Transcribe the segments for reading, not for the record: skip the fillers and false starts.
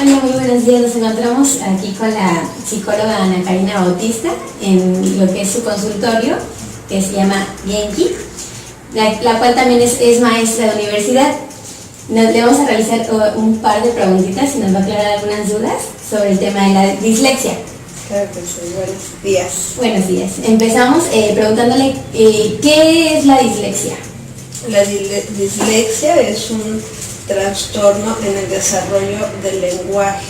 Hola, muy buenos días. Nos encontramos aquí con la psicóloga Ana Karina Bautista en lo que es su consultorio, que se llama Genki, la cual también es maestra de universidad. Le vamos a realizar un par de preguntitas y nos va a aclarar algunas dudas sobre el tema de la dislexia. Claro que sí, buenos días. Buenos días. Empezamos preguntándole ¿qué es la dislexia? La dislexia es un trastorno en el desarrollo del lenguaje,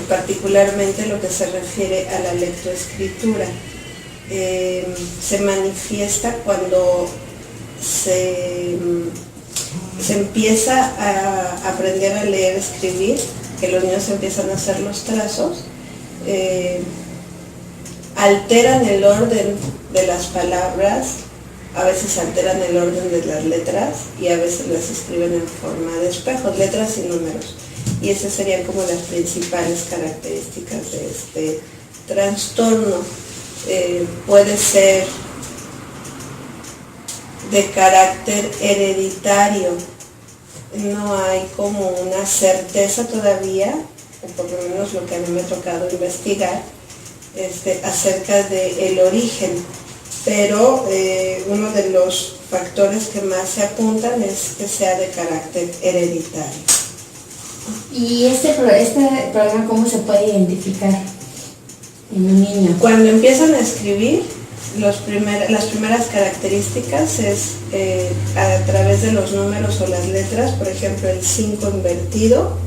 particularmente lo que se refiere a la lectoescritura. Se manifiesta cuando se empieza a aprender a leer, escribir, que los niños empiezan a hacer los trazos, alteran el orden de las palabras, a veces alteran el orden de las letras y a veces las escriben en forma de espejos, letras y números. Y esas serían como las principales características de este trastorno. Puede ser de carácter hereditario. No hay como una certeza todavía, o por lo menos lo que a mí me ha tocado investigar, acerca del origen. Pero uno de los factores que más se apuntan es que sea de carácter hereditario. ¿Y este problema cómo se puede identificar en un niño? Cuando empiezan a escribir, las primeras características es a través de los números o las letras, por ejemplo el 5 invertido,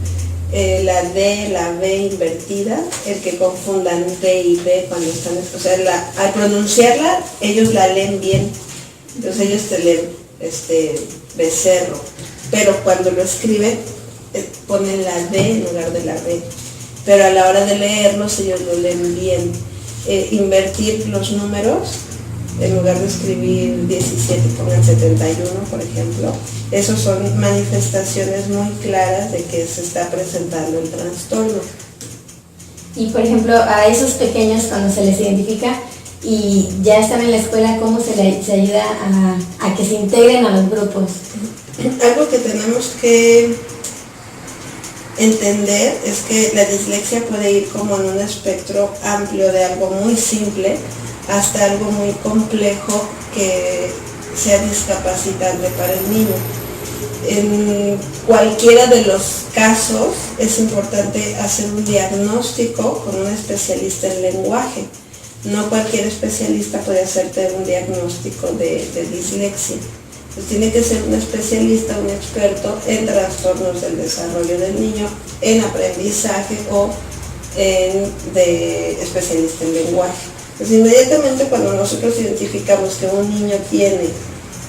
la D, la B invertida, el que confundan D y B cuando están, o sea, al pronunciarla ellos la leen bien, entonces ellos te leen becerro, pero cuando lo escriben ponen la D en lugar de la B, pero a la hora de leerlos ellos lo leen bien. Invertir los números, en lugar de escribir 17 pongan 71, por ejemplo. Esos son manifestaciones muy claras de que se está presentando el trastorno. Y por ejemplo, a esos pequeños cuando se les identifica y ya están en la escuela, ¿cómo se ayuda a que se integren a los grupos? Algo que tenemos que entender es que la dislexia puede ir como en un espectro amplio de algo muy simple hasta algo muy complejo que sea discapacitante para el niño. En cualquiera de los casos es importante hacer un diagnóstico con un especialista en lenguaje. No cualquier especialista puede hacerte un diagnóstico de dislexia. Pues tiene que ser un especialista, un experto en trastornos del desarrollo del niño, en aprendizaje o de especialista en lenguaje. Pues inmediatamente cuando nosotros identificamos que un niño tiene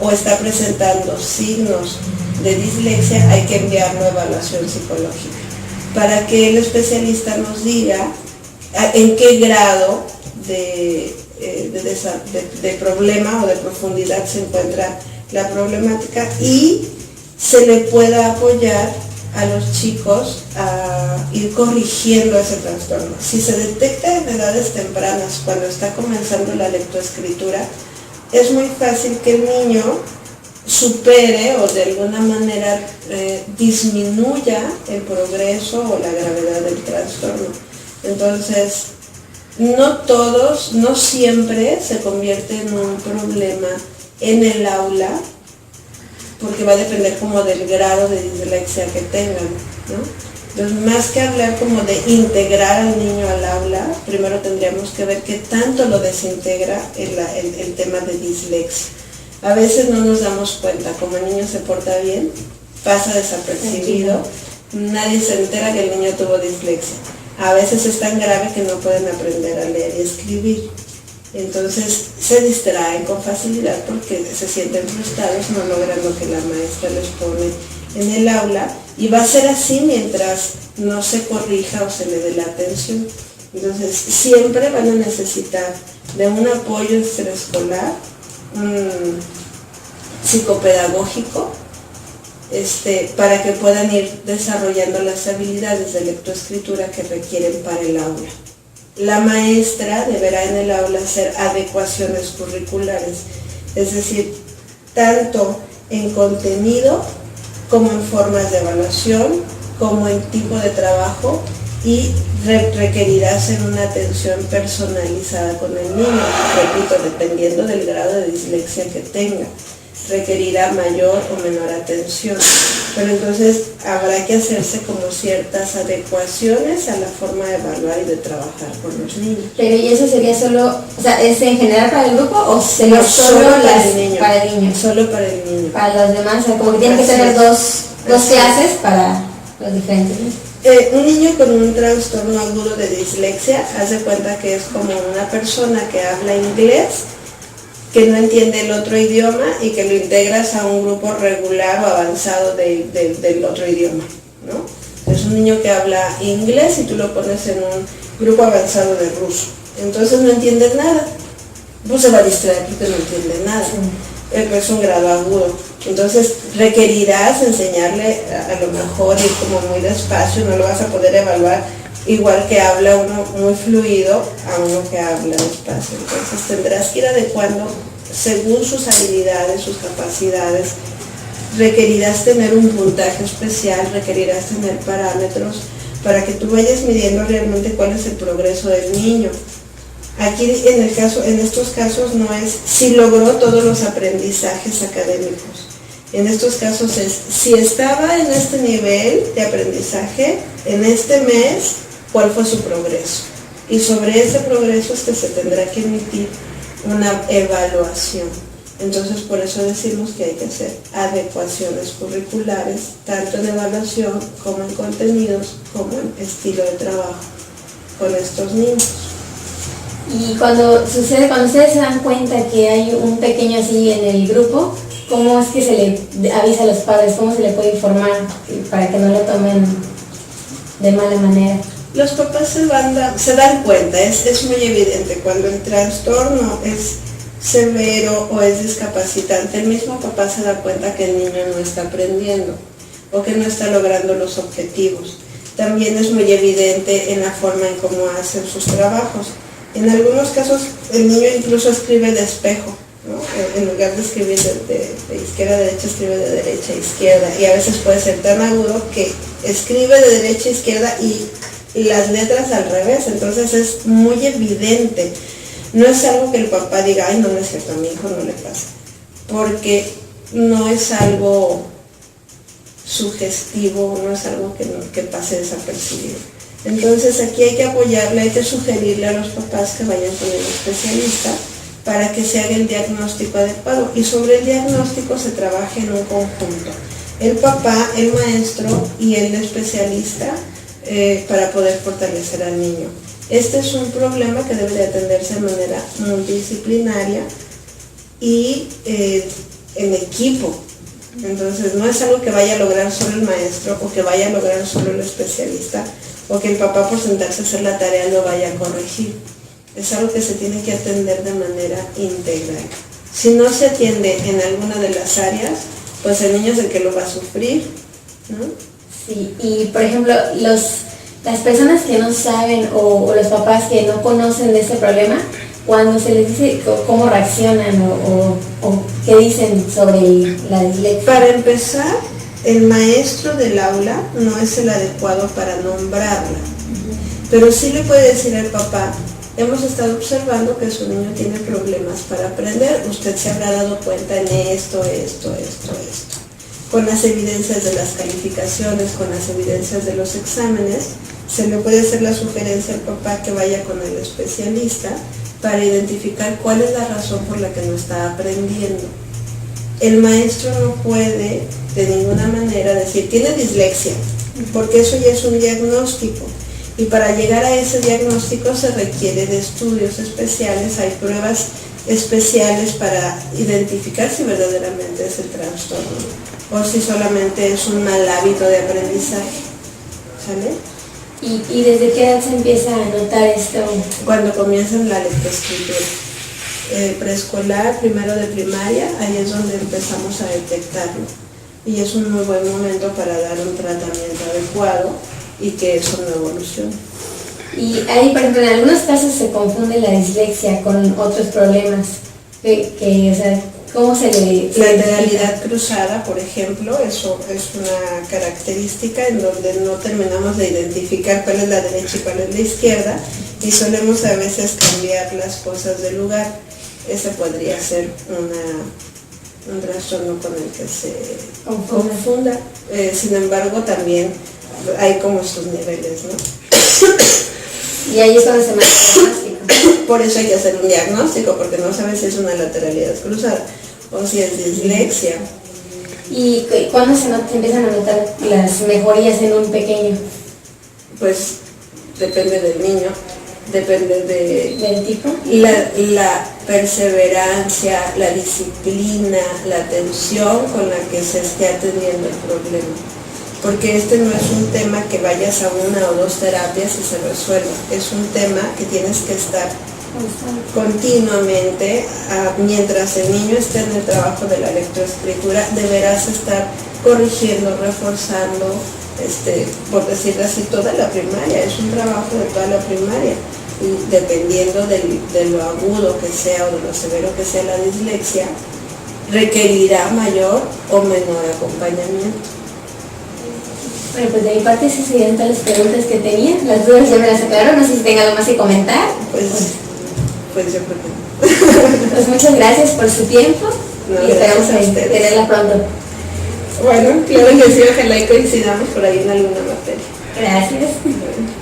o está presentando signos de dislexia, hay que enviarlo a evaluación psicológica para que el especialista nos diga en qué grado de problema o de profundidad se encuentra la problemática y se le pueda apoyar a los chicos a ir corrigiendo ese trastorno. Si se detecta en edades tempranas, cuando está comenzando la lectoescritura, es muy fácil que el niño supere o de alguna manera disminuya el progreso o la gravedad del trastorno. Entonces, no siempre se convierte en un problema en el aula, porque va a depender como del grado de dislexia que tengan, ¿no? Entonces, más que hablar como de integrar al niño al aula, primero tendríamos que ver qué tanto lo desintegra el tema de dislexia. A veces no nos damos cuenta, como el niño se porta bien, pasa desapercibido, nadie se entera que el niño tuvo dislexia. A veces es tan grave que no pueden aprender a leer y escribir. Entonces se distraen con facilidad porque se sienten frustrados, no logran lo que la maestra les pone en el aula, y va a ser así mientras no se corrija o se le dé la atención. Entonces siempre van a necesitar de un apoyo extraescolar, psicopedagógico, para que puedan ir desarrollando las habilidades de lectoescritura que requieren para el aula. La maestra deberá en el aula hacer adecuaciones curriculares, es decir, tanto en contenido como en formas de evaluación, como el tipo de trabajo y requerirá hacer una atención personalizada con el niño, repito, dependiendo del grado de dislexia que tenga, requerirá mayor o menor atención, pero entonces habrá que hacerse como ciertas adecuaciones a la forma de evaluar y de trabajar con los niños. Pero ¿y eso sería solo, o sea, es en general para el grupo o sería No, solo para el niño? Para el niño. Solo para el niño. Para los demás, o sea, como que tienen que tener dos clases para los diferentes niños. Un niño con un trastorno agudo de dislexia, haz de cuenta que es como una persona que habla inglés, que no entiende el otro idioma y que lo integras a un grupo regular o avanzado del otro idioma, ¿no? Es un niño que habla inglés y tú lo pones en un grupo avanzado de ruso. Entonces no entiende nada. Pues se va a distraer porque no entiende nada. Es un grado agudo. Entonces requerirás enseñarle a lo mejor ir como muy despacio, no lo vas a poder evaluar igual que habla uno muy fluido a uno que habla despacio. Entonces tendrás que ir adecuando según sus habilidades, sus capacidades. Requerirás tener un puntaje especial, requerirás tener parámetros para que tú vayas midiendo realmente cuál es el progreso del niño. Aquí en estos casos no es si logró todos los aprendizajes académicos. En estos casos es si estaba en este nivel de aprendizaje en este mes, cuál fue su progreso. Y sobre ese progreso es que se tendrá que emitir una evaluación. Entonces por eso decimos que hay que hacer adecuaciones curriculares, tanto en evaluación como en contenidos, como en estilo de trabajo con estos niños. Y cuando ustedes se dan cuenta que hay un pequeño así en el grupo, ¿cómo es que se le avisa a los padres? ¿Cómo se le puede informar para que no lo tomen de mala manera? Los papás se dan cuenta, es muy evidente cuando el trastorno es severo o es discapacitante. El mismo papá se da cuenta que el niño no está aprendiendo o que no está logrando los objetivos. También es muy evidente en la forma en cómo hacen sus trabajos. En algunos casos el niño incluso escribe de espejo, ¿no? En lugar de escribir de izquierda a derecha, escribe de derecha a izquierda, y a veces puede ser tan agudo que escribe de derecha a izquierda y las letras al revés. Entonces es muy evidente. No es algo que el papá diga, ay, no es cierto, a mi hijo no le pasa, porque no es algo sugestivo, no es algo que pase desapercibido. Entonces aquí hay que apoyarle, hay que sugerirle a los papás que vayan con el especialista para que se haga el diagnóstico adecuado, y sobre el diagnóstico se trabaje en un conjunto, el papá, el maestro y el especialista, para poder fortalecer al niño. Este es un problema que debe de atenderse de manera multidisciplinaria y en equipo. Entonces no es algo que vaya a lograr solo el maestro o que vaya a lograr solo el especialista, o que el papá por sentarse a hacer la tarea lo vaya a corregir. Es algo que se tiene que atender de manera integral. Si no se atiende en alguna de las áreas, pues el niño es el que lo va a sufrir, ¿no? Sí, y por ejemplo, las personas que no saben o los papás que no conocen de este problema, cuando se les dice cómo reaccionan o qué dicen sobre la dislexia. Para empezar, el maestro del aula no es el adecuado para nombrarla, pero sí le puede decir al papá, hemos estado observando que su niño tiene problemas para aprender, usted se habrá dado cuenta en esto. Con las evidencias de las calificaciones, con las evidencias de los exámenes, se le puede hacer la sugerencia al papá que vaya con el especialista para identificar cuál es la razón por la que no está aprendiendo. El maestro no puede de ninguna manera decir, tiene dislexia, porque eso ya es un diagnóstico. Y para llegar a ese diagnóstico se requiere de estudios especiales, hay pruebas especiales para identificar si verdaderamente es el trastorno o si solamente es un mal hábito de aprendizaje. ¿Sale? ¿Y desde qué edad se empieza a notar esto? Cuando comienzan la lectoescritura. Preescolar, primero de primaria, ahí es donde empezamos a detectarlo. Y es un muy buen momento para dar un tratamiento adecuado y que eso no evolucione. Y ahí, por ejemplo, en algunos casos se confunde la dislexia con otros problemas. O sea, ¿Cómo se le Lateralidad cruzada, por ejemplo, eso es una característica en donde no terminamos de identificar cuál es la derecha y cuál es la izquierda y solemos a veces cambiar las cosas de lugar. Ese podría ser un trastorno con el que se confunda. Sin embargo, también hay como sus niveles, ¿no? Y ahí es cuando se marca el diagnóstico. Por eso hay que hacer un diagnóstico, porque no sabes si es una lateralidad cruzada o si es dislexia. ¿Y cuándo se empiezan a notar las mejorías en un pequeño? Pues depende del niño, depende ¿Del tipo? la perseverancia, la disciplina, la atención con la que se esté atendiendo el problema. Porque este no es un tema que vayas a una o dos terapias y se resuelva. Es un tema que tienes que estar continuamente, mientras el niño esté en el trabajo de la lectoescritura, deberás estar corrigiendo, reforzando, por decirlo así, toda la primaria. Es un trabajo de toda la primaria. Y dependiendo de lo agudo que sea o de lo severo que sea la dislexia, requerirá mayor o menor acompañamiento. Bueno, pues de mi parte esas serían todas las preguntas que tenía. Las dudas ya me las aclararon, no sé si tenga algo más que comentar. Pues yo creo que Pues muchas gracias por su tiempo y esperamos tenerla pronto. Bueno, claro que sí, ojalá y coincidamos por ahí en alguna materia. Gracias. Bueno.